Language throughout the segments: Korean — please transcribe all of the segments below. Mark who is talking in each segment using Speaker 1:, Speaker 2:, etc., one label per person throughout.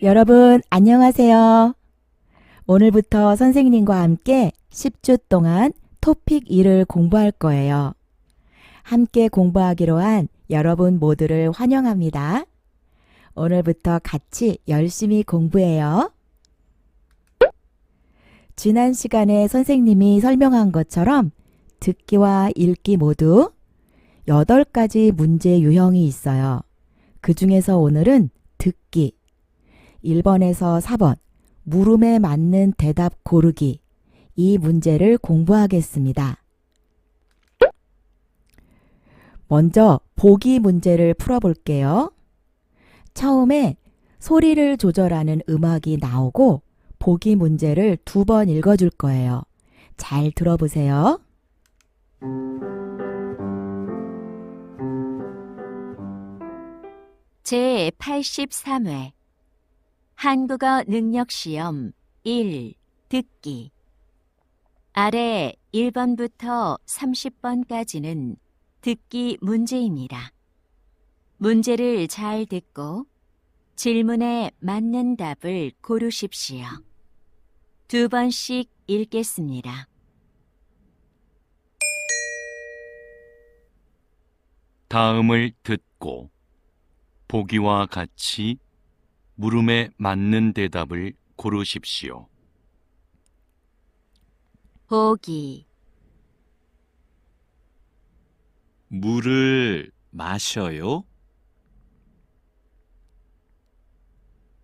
Speaker 1: 여러분, 안녕하세요. 오늘부터 선생님과 함께 10주 동안 토픽 2를 공부할 거예요. 함께 공부하기로 한 여러분 모두를 환영합니다. 오늘부터 같이 열심히 공부해요. 지난 시간에 선생님이 설명한 것처럼 듣기와 읽기 모두 8가지 문제 유형이 있어요. 그 중에서 오늘은 듣기, 1번에서 4번, 물음에 맞는 대답 고르기, 이 문제를 공부하겠습니다. 먼저 보기 문제를 풀어볼게요. 처음에 소리를 조절하는 음악이 나오고 보기 문제를 2번 읽어줄 거예요. 잘 들어보세요.
Speaker 2: 제83회 한국어 능력시험 1. 듣기. 아래 1번부터 30번까지는 듣기 문제입니다. 문제를 잘 듣고 질문에 맞는 답을 고르십시오. 2번씩 읽겠습니다.
Speaker 3: 다음을 듣고 보기와 같이 물음에 맞는 대답을 고르십시오.
Speaker 2: 보기.
Speaker 3: 물을 마셔요?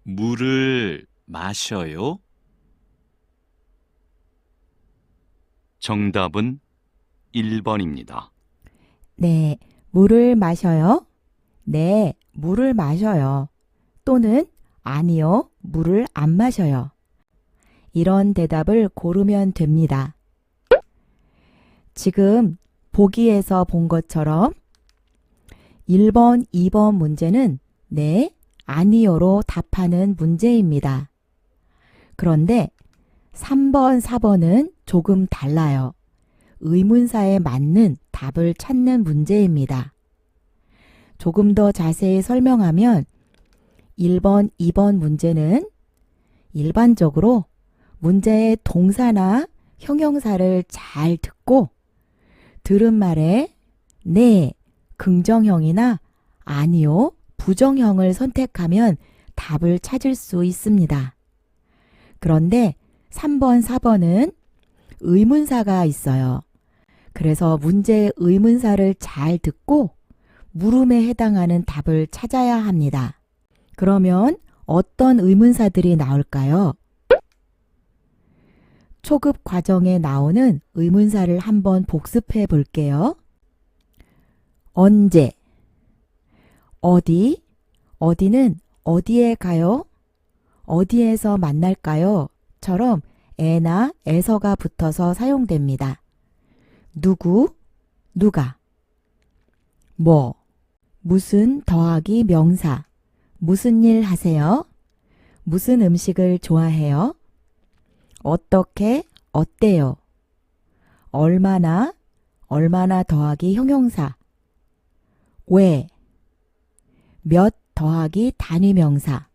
Speaker 3: 물을 마셔요? 정답은 1번입니다.
Speaker 1: 네, 물을 마셔요? 네, 물을 마셔요. 또는 아니요, 물을 안 마셔요. 이런 대답을 고르면 됩니다. 지금 보기에서 본 것처럼 1번, 2번 문제는 네, 아니요로 답하는 문제입니다. 그런데 3번, 4번은 조금 달라요. 의문사에 맞는 답을 찾는 문제입니다. 조금 더 자세히 설명하면 1번, 2번 문제는 일반적으로 문제의 동사나 형용사를 잘 듣고 들은 말에 네, 긍정형이나 아니요, 부정형을 선택하면 답을 찾을 수 있습니다. 그런데 3번, 4번은 의문사가 있어요. 그래서 문제의 의문사를 잘 듣고 물음에 해당하는 답을 찾아야 합니다. 그러면 어떤 의문사들이 나올까요? 초급 과정에 나오는 의문사를 한번 복습해 볼게요. 언제, 어디, 어디는 어디에 가요? 어디에서 만날까요? 처럼 에나 에서가 붙어서 사용됩니다. 누구, 누가, 뭐, 무슨 더하기 명사, 무슨 일 하세요? 무슨 음식을 좋아해요? 어떻게, 어때요? 얼마나, 얼마나 더하기 형용사, 왜, 몇 더하기 단위명사,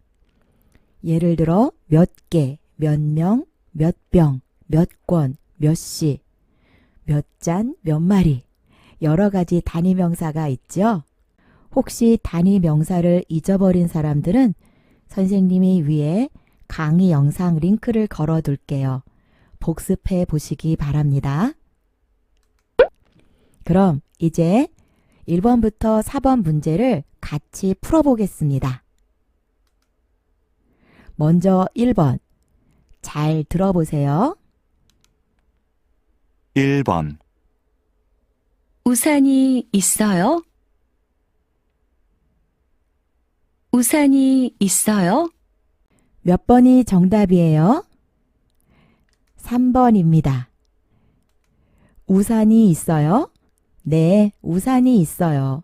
Speaker 1: 예를 들어 몇 개, 몇 명, 몇 병, 몇 권, 몇 시, 몇 잔, 몇 마리, 여러 가지 단위명사가 있죠. 혹시 단위명사를 잊어버린 사람들은 선생님이 위에 강의 영상 링크를 걸어 둘게요. 복습해 보시기 바랍니다. 그럼 이제 1번부터 4번 문제를 같이 풀어보겠습니다. 먼저 1번. 잘 들어보세요.
Speaker 3: 1번.
Speaker 2: 우산이 있어요? 우산이 있어요?
Speaker 1: 몇 번이 정답이에요? 3번입니다. 우산이 있어요? 네, 우산이 있어요.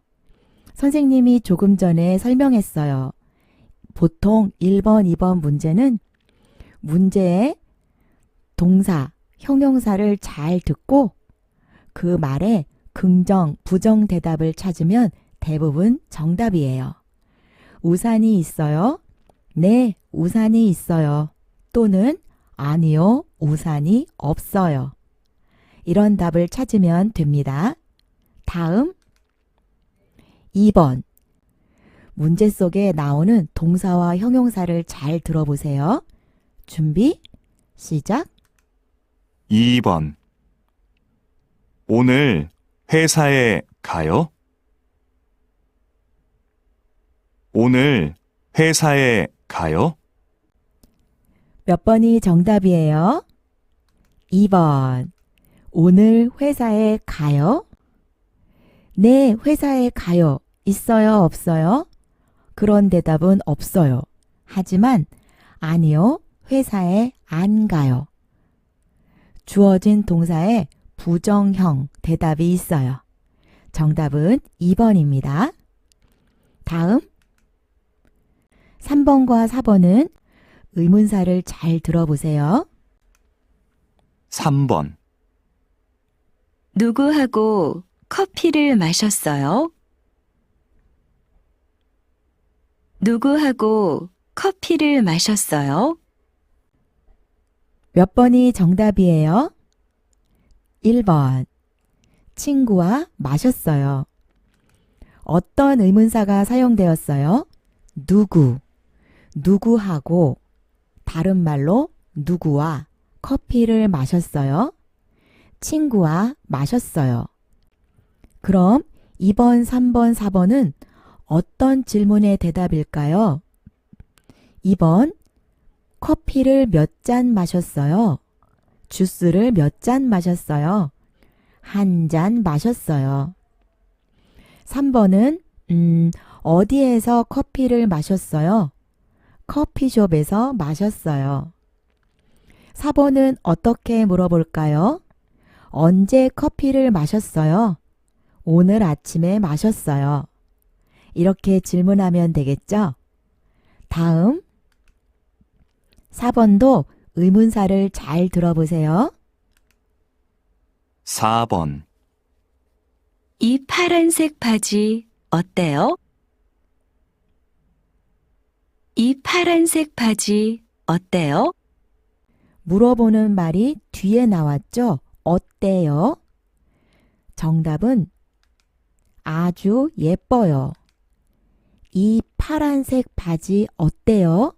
Speaker 1: 선생님이 조금 전에 설명했어요. 보통 1번, 2번 문제는 문제의 동사, 형용사를 잘 듣고 그 말에 긍정, 부정 대답을 찾으면 대부분 정답이에요. 우산이 있어요? 네, 우산이 있어요. 또는 아니요, 우산이 없어요. 이런 답을 찾으면 됩니다. 다음 2번. 문제 속에 나오는 동사와 형용사를 잘 들어보세요. 준비, 시작.
Speaker 4: 2번. 오늘 회사에 가요? 오늘 회사에 가요?
Speaker 1: 몇 번이 정답이에요? 2번. 오늘 회사에 가요? 네, 회사에 가요. 있어요, 없어요? 그런 대답은 없어요. 하지만 아니요, 회사에 안 가요. 주어진 동사에 부정형 대답이 있어요. 정답은 2번입니다. 다음 3번과 4번은 의문사를 잘 들어보세요.
Speaker 4: 3번.
Speaker 2: 누구하고 커피를 마셨어요? 누구하고 커피를 마셨어요?
Speaker 1: 몇 번이 정답이에요? 1번. 친구와 마셨어요. 어떤 의문사가 사용되었어요? 누구, 누구하고, 다른 말로 누구와 커피를 마셨어요? 친구와 마셨어요. 그럼 2번, 3번, 4번은 어떤 질문의 대답일까요? 2번, 커피를 몇 잔 마셨어요? 주스를 몇 잔 마셨어요? 한 잔 마셨어요. 3번은 어디에서 커피를 마셨어요? 커피숍에서 마셨어요. 4번은 어떻게 물어볼까요? 언제 커피를 마셨어요? 오늘 아침에 마셨어요. 이렇게 질문하면 되겠죠? 다음 4번도 의문사를 잘 들어보세요.
Speaker 4: 4번.
Speaker 2: 이 파란색 바지 어때요? 이 파란색 바지 어때요?
Speaker 1: 물어보는 말이 뒤에 나왔죠? 어때요? 정답은 아주 예뻐요. 이 파란색 바지 어때요?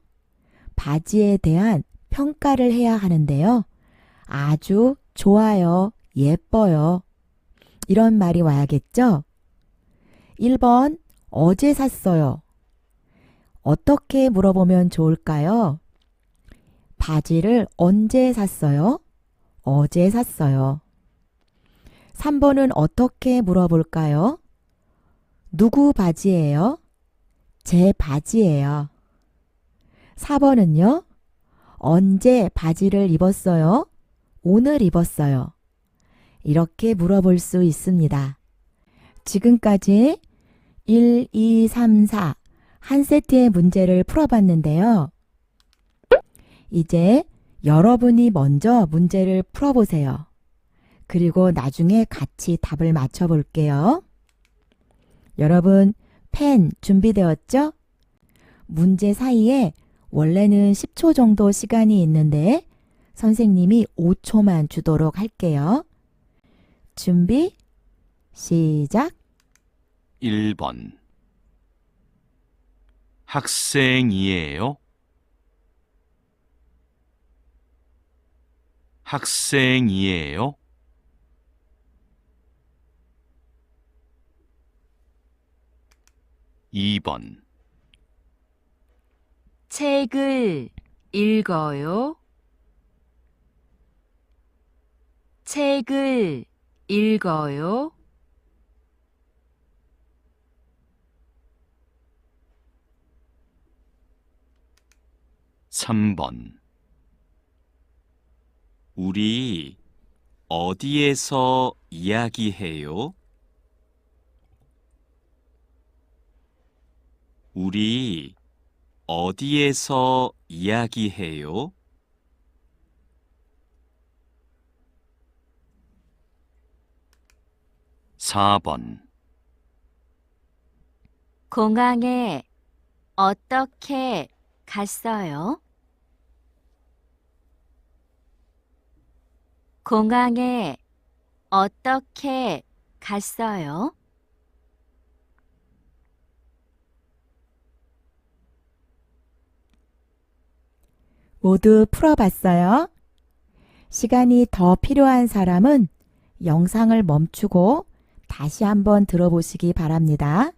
Speaker 1: 바지에 대한 평가를 해야 하는데요. 아주 좋아요. 예뻐요. 이런 말이 와야겠죠? 1번, 어제 샀어요. 어떻게 물어보면 좋을까요? 바지를 언제 샀어요? 어제 샀어요. 3번은 어떻게 물어볼까요? 누구 바지예요? 제 바지예요. 4번은요? 언제 바지를 입었어요? 오늘 입었어요. 이렇게 물어볼 수 있습니다. 지금까지 1, 2, 3, 4 한 세트의 문제를 풀어봤는데요. 이제 여러분이 먼저 문제를 풀어보세요. 그리고 나중에 같이 답을 맞춰볼게요. 여러분, 펜 준비되었죠? 문제 사이에 원래는 10초 정도 시간이 있는데 선생님이 5초만 주도록 할게요. 준비, 시작.
Speaker 3: 1번. 학생이에요? 학생이에요? 2번.
Speaker 2: 책을 읽어요? 책을 읽어요?
Speaker 3: 3번. 우리 어디에서 이야기해요? 우리 어디에서 이야기해요? 4번.
Speaker 2: 공항에 어떻게 갔어요? 공항에 어떻게 갔어요?
Speaker 1: 모두 풀어봤어요? 시간이 더 필요한 사람은 영상을 멈추고 다시 한번 들어보시기 바랍니다.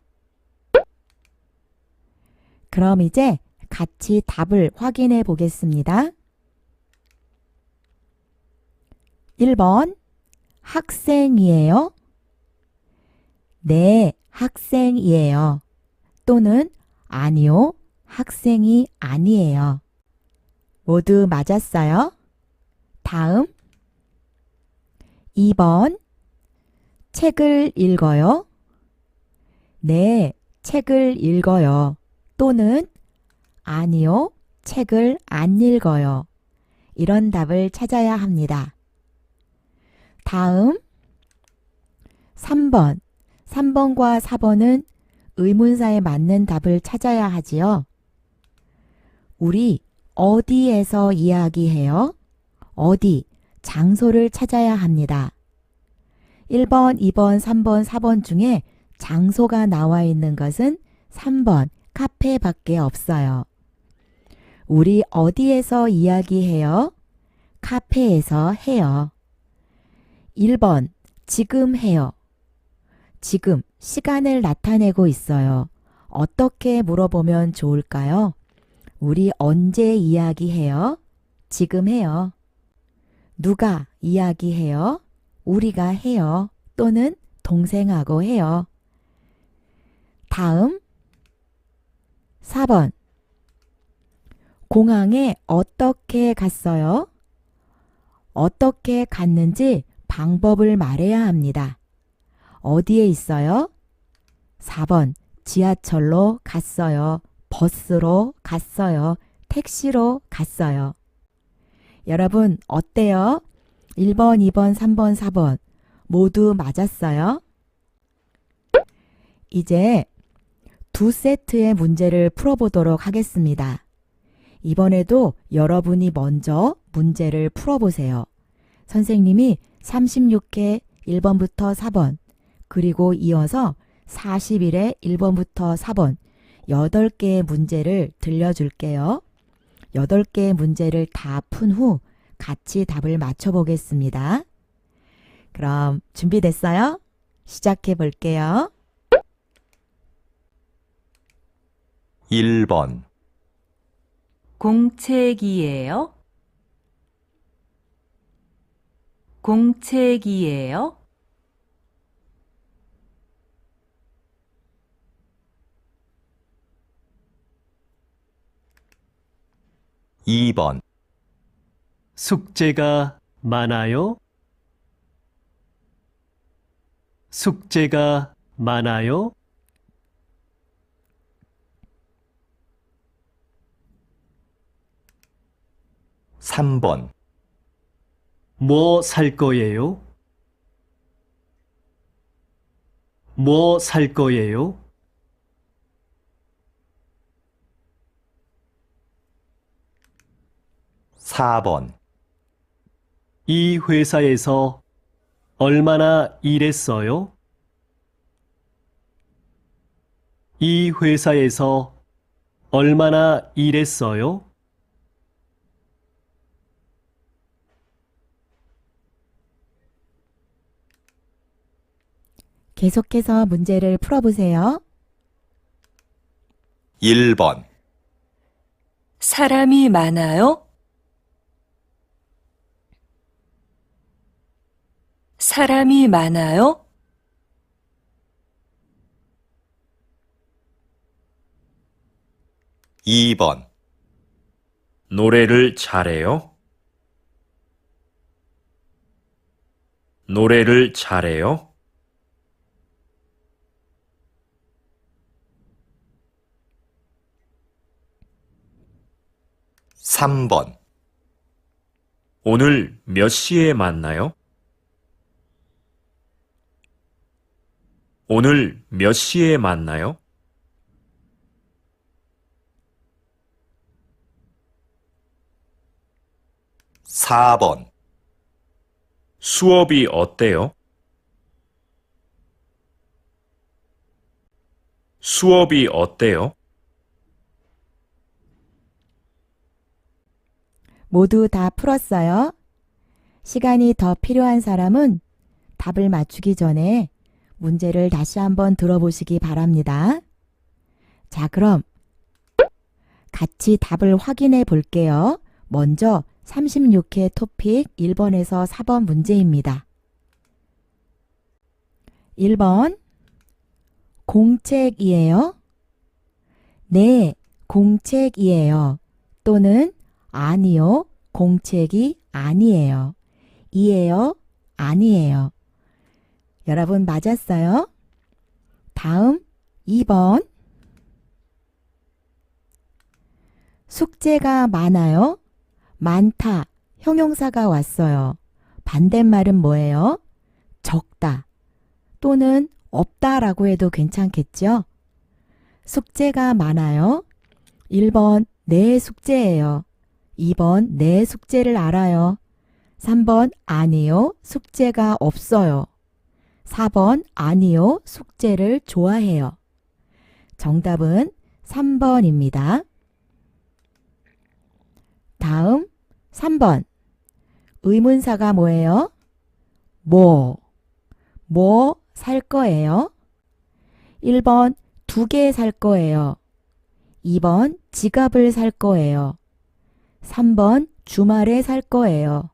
Speaker 1: 그럼 이제 같이 답을 확인해 보겠습니다. 1번 학생이에요? 네, 학생이에요. 또는 아니요, 학생이 아니에요. 모두 맞았어요? 다음 2번 책을 읽어요? 네, 책을 읽어요. 또는 아니요, 책을 안 읽어요. 이런 답을 찾아야 합니다. 다음 3번. 3번과 4번은 의문사에 맞는 답을 찾아야 하지요. 우리 어디에서 이야기해요? 어디, 장소를 찾아야 합니다. 1번, 2번, 3번, 4번 중에 장소가 나와 있는 것은 3번, 카페밖에 없어요. 우리 어디에서 이야기해요? 카페에서 해요. 1번, 지금 해요. 지금 시간을 나타내고 있어요. 어떻게 물어보면 좋을까요? 우리 언제 이야기해요? 지금 해요. 누가 이야기해요? 우리가 해요. 또는 동생하고 해요. 다음 4번. 공항에 어떻게 갔어요? 어떻게 갔는지 방법을 말해야 합니다. 어디에 있어요? 4번. 지하철로 갔어요. 버스로 갔어요. 택시로 갔어요. 여러분 어때요? 1번, 2번, 3번, 4번 모두 맞았어요? 이제 두 세트의 문제를 풀어보도록 하겠습니다. 이번에도 여러분이 먼저 문제를 풀어보세요. 선생님이 36회 1번부터 4번 그리고 이어서 41회 1번부터 4번 8개의 문제를 들려줄게요. 8개의 문제를 다 푼 후 같이 답을 맞춰보겠습니다. 그럼 준비됐어요? 시작해 볼게요.
Speaker 4: 1번,
Speaker 2: 공책이에요? 공책이에요?
Speaker 4: 2번,
Speaker 5: 숙제가 많아요? 숙제가 많아요?
Speaker 4: 3번,
Speaker 5: 뭐 살 거예요? 뭐 살 거예요?
Speaker 4: 4번,
Speaker 5: 이 회사에서 얼마나 일했어요? 이 회사에서 얼마나 일했어요?
Speaker 1: 계속해서 문제를 풀어보세요.
Speaker 4: 1번,
Speaker 2: 사람이 많아요? 사람이 많아요?
Speaker 4: 2번, 노래를 잘해요? 노래를 잘해요? 3번, 오늘 몇 시에 만나요? 오늘 몇 시에 만나요? 4번. 수업이 어때요? 수업이 어때요?
Speaker 1: 모두 다 풀었어요? 시간이 더 필요한 사람은 답을 맞추기 전에 문제를 다시 한번 들어보시기 바랍니다. 자, 그럼 같이 답을 확인해 볼게요. 먼저 36회 토픽 1번에서 4번 문제입니다. 1번 공책이에요? 네, 공책이에요. 또는 아니요, 공책이 아니에요. 이에요, 아니에요. 여러분 맞았어요? 다음 2번. 숙제가 많아요? 많다, 형용사가 왔어요. 반대말은 뭐예요? 적다 또는 없다라고 해도 괜찮겠죠? 숙제가 많아요? 1번 네 숙제예요. 2번 네 숙제를 알아요. 3번 아니요, 숙제가 없어요. 4번 아니요, 숙제를 좋아해요. 정답은 3번입니다. 다음 3번. 의문사가 뭐예요? 뭐 살 거예요? 1번 2개 살 거예요. 2번 지갑을 살 거예요. 3번 주말에 살 거예요.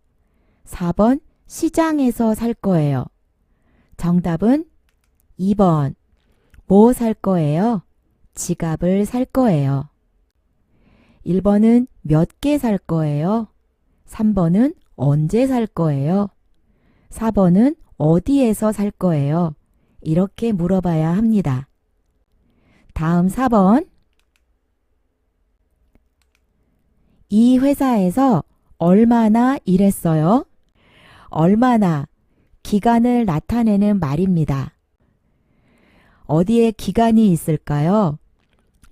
Speaker 1: 4번 시장에서 살 거예요. 정답은 2번. 뭐 살 거예요? 지갑을 살 거예요. 1번은 몇 개 살 거예요? 3번은 언제 살 거예요? 4번은 어디에서 살 거예요? 이렇게 물어봐야 합니다. 다음 4번. 이 회사에서 얼마나 일했어요? 얼마나, 기간을 나타내는 말입니다. 어디에 기간이 있을까요?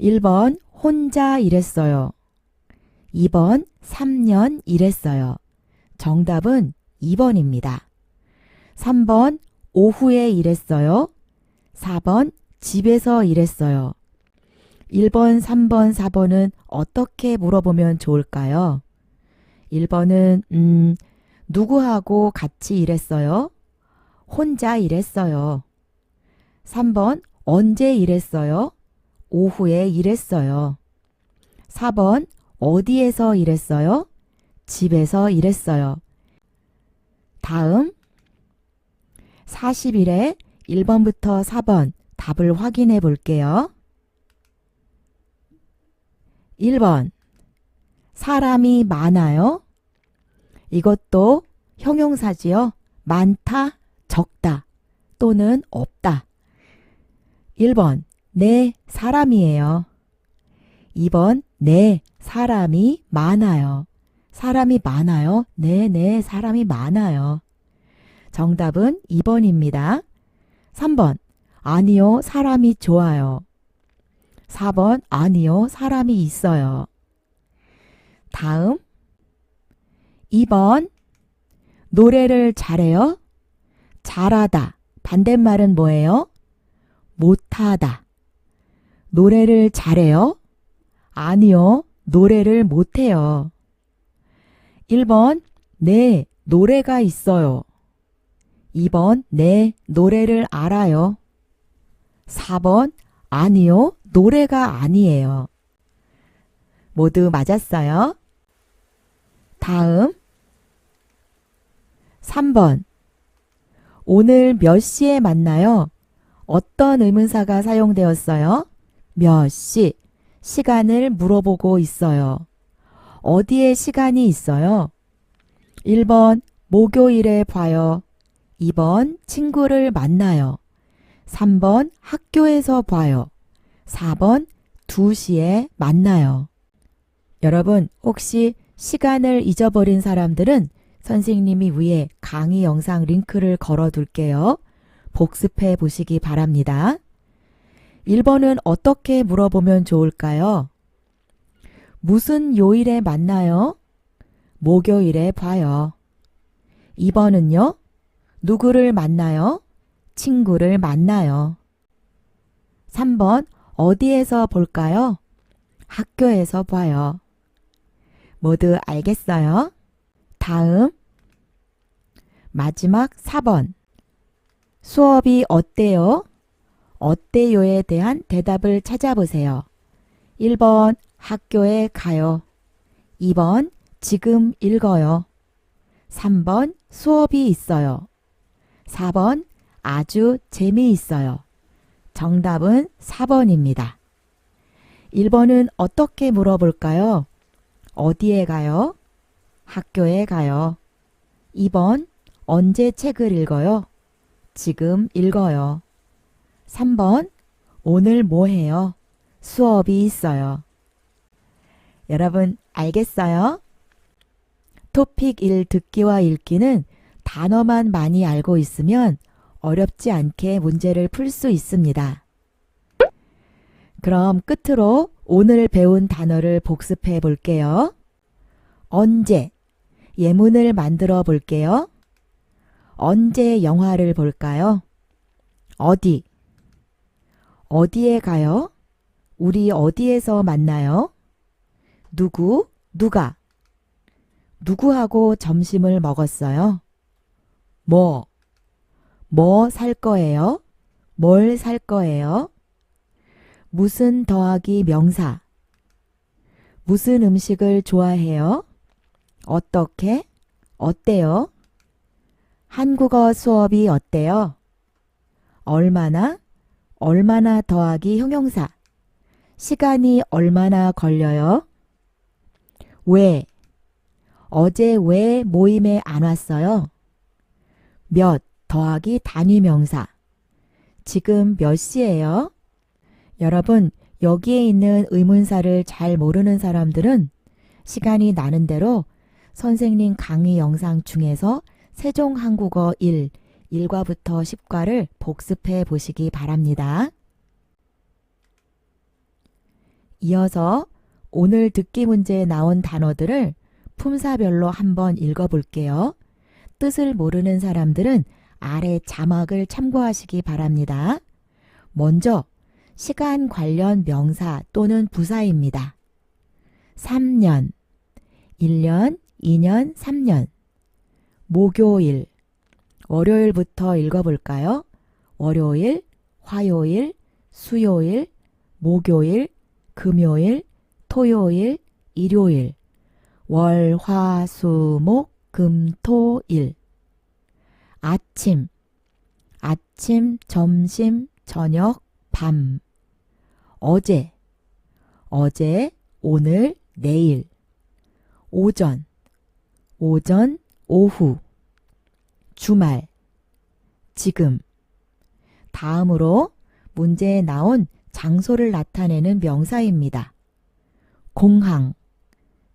Speaker 1: 1번 혼자 일했어요. 2번 3년 일했어요. 정답은 2번입니다. 3번 오후에 일했어요. 4번 집에서 일했어요. 1번, 3번, 4번은 어떻게 물어보면 좋을까요? 1번은 누구하고 같이 일했어요? 혼자 일했어요. 3번 언제 일했어요? 오후에 일했어요. 4번 어디에서 일했어요? 집에서 일했어요. 다음 41회 1번부터 4번 답을 확인해 볼게요. 1번. 사람이 많아요? 이것도 형용사지요. 많다, 적다 또는 없다. 1번. 네, 사람이에요. 2번. 네, 사람이 많아요. 사람이 많아요? 네, 사람이 많아요. 정답은 2번입니다. 3번. 아니요, 사람이 좋아요. 4번. 아니요, 사람이 있어요. 다음 2번. 노래를 잘해요? 잘하다. 반대말은 뭐예요? 못하다. 노래를 잘해요? 아니요, 노래를 못해요. 1번. 네, 노래가 있어요. 2번. 네, 노래를 알아요. 4번. 아니요, 노래가 아니에요. 모두 맞았어요? 다음 3번. 오늘 몇 시에 만나요? 어떤 의문사가 사용되었어요? 몇 시, 시간을 물어보고 있어요. 어디에 시간이 있어요? 1번 목요일에 봐요. 2번 친구를 만나요. 3번 학교에서 봐요. 4번 2시에 만나요. 여러분, 혹시 시간을 잊어버린 사람들은 선생님이 위에 강의 영상 링크를 걸어 둘게요. 복습해 보시기 바랍니다. 1번은 어떻게 물어보면 좋을까요? 무슨 요일에 만나요? 목요일에 봐요. 2번은요? 누구를 만나요? 친구를 만나요. 3번 어디에서 볼까요? 학교에서 봐요. 모두 알겠어요? 다음 마지막 4번 수업이 어때요? 어때요에 대한 대답을 찾아보세요. 1번 학교에 가요. 2번 지금 읽어요. 3번 수업이 있어요. 4번 아주 재미있어요. 정답은 4번입니다. 1번은 어떻게 물어볼까요? 어디에 가요? 학교에 가요. 2번 언제 책을 읽어요? 지금 읽어요. 3번 오늘 뭐 해요? 수업이 있어요. 여러분 알겠어요? 토픽 1 듣기와 읽기는 단어만 많이 알고 있으면 어렵지 않게 문제를 풀 수 있습니다. 그럼 끝으로 오늘 배운 단어를 복습해 볼게요. 언제 예문을 만들어 볼게요. 언제 영화를 볼까요? 어디 어디에 가요? 우리 어디에서 만나요? 누구 누가 누구하고 점심을 먹었어요? 뭐 살 거예요? 뭘 살 거예요? 무슨 더하기 명사 무슨 음식을 좋아해요? 어떻게? 어때요? 한국어 수업이 어때요? 얼마나? 얼마나 더하기 형용사 시간이 얼마나 걸려요? 왜? 어제 왜 모임에 안 왔어요? 몇 더하기 단위명사 지금 몇 시예요? 여러분 여기에 있는 의문사를 잘 모르는 사람들은 시간이 나는 대로 선생님 강의 영상 중에서 세종한국어 1, 1과부터 10과를 복습해 보시기 바랍니다. 이어서 오늘 듣기 문제에 나온 단어들을 품사별로 한번 읽어볼게요. 뜻을 모르는 사람들은 아래 자막을 참고하시기 바랍니다. 먼저 시간 관련 명사 또는 부사입니다. 3년, 1년, 2년, 3년. 목요일, 월요일부터 읽어볼까요? 월요일, 화요일, 수요일, 목요일, 금요일, 토요일, 일요일, 월, 화, 수, 목, 금, 토, 일. 아침, 아침, 점심, 저녁, 밤. 어제, 어제, 오늘, 내일. 오전, 오전, 오후. 주말, 지금. 다음으로 문제에 나온 장소를 나타내는 명사입니다. 공항,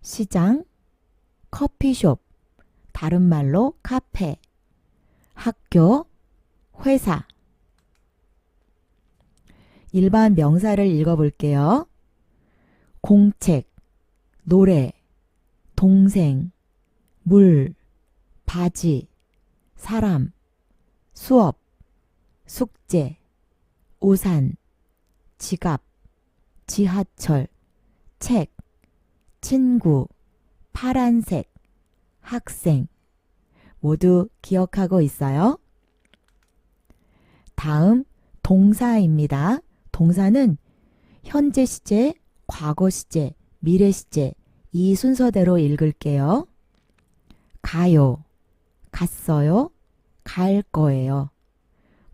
Speaker 1: 시장, 커피숍, 다른 말로 카페, 학교, 회사. 일반 명사를 읽어볼게요. 공책, 노래, 동생, 물, 바지, 사람, 수업, 숙제, 우산, 지갑, 지하철, 책, 친구, 파란색, 학생. 모두 기억하고 있어요? 다음 동사입니다. 동사는 현재 시제, 과거 시제, 미래 시제 이 순서대로 읽을게요. 가요, 갔어요, 갈 거예요.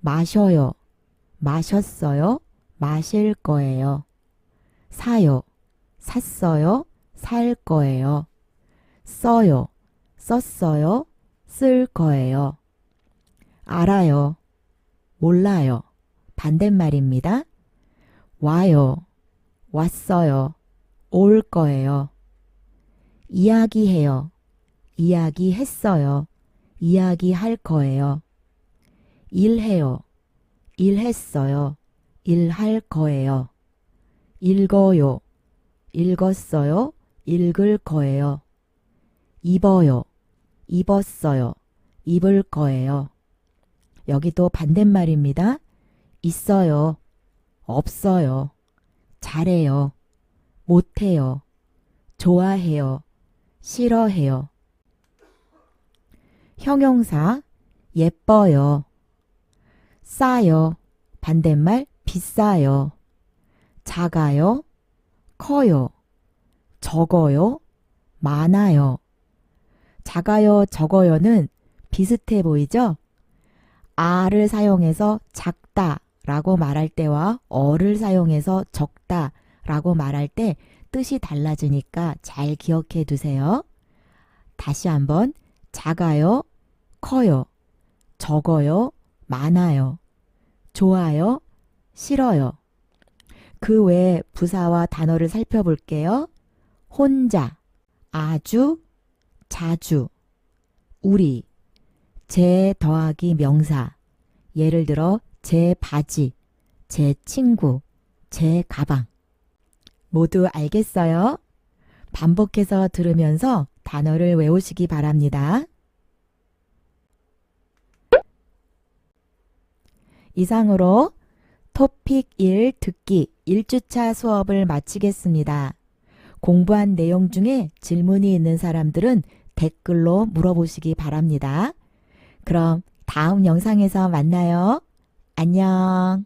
Speaker 1: 마셔요, 마셨어요, 마실 거예요. 사요, 샀어요, 살 거예요. 써요, 썼어요, 쓸 거예요. 알아요, 몰라요. 반대말입니다. 와요, 왔어요, 올 거예요. 이야기해요, 이야기했어요, 이야기할 거예요. 일해요, 일했어요, 일할 거예요. 읽어요, 읽었어요, 읽을 거예요. 입어요, 입었어요, 입을 거예요. 여기도 반대말입니다. 있어요, 없어요, 잘해요, 못해요, 좋아해요, 싫어해요. 형용사 예뻐요, 싸요, 반대말 비싸요, 작아요, 커요, 적어요, 많아요. 작아요, 적어요는 비슷해 보이죠? 아를 사용해서 작다라고 말할 때와 어를 사용해서 적다라고 말할 때 뜻이 달라지니까 잘 기억해 두세요. 다시 한번 작아요, 커요, 적어요, 많아요, 좋아요, 싫어요. 그 외 부사와 단어를 살펴볼게요. 혼자, 아주, 자주, 우리, 제 더하기 명사. 예를 들어 제 바지, 제 친구, 제 가방. 모두 알겠어요? 반복해서 들으면서 단어를 외우시기 바랍니다. 이상으로 토픽 1 듣기 1주차 수업을 마치겠습니다. 공부한 내용 중에 질문이 있는 사람들은 댓글로 물어보시기 바랍니다. 그럼 다음 영상에서 만나요. 안녕.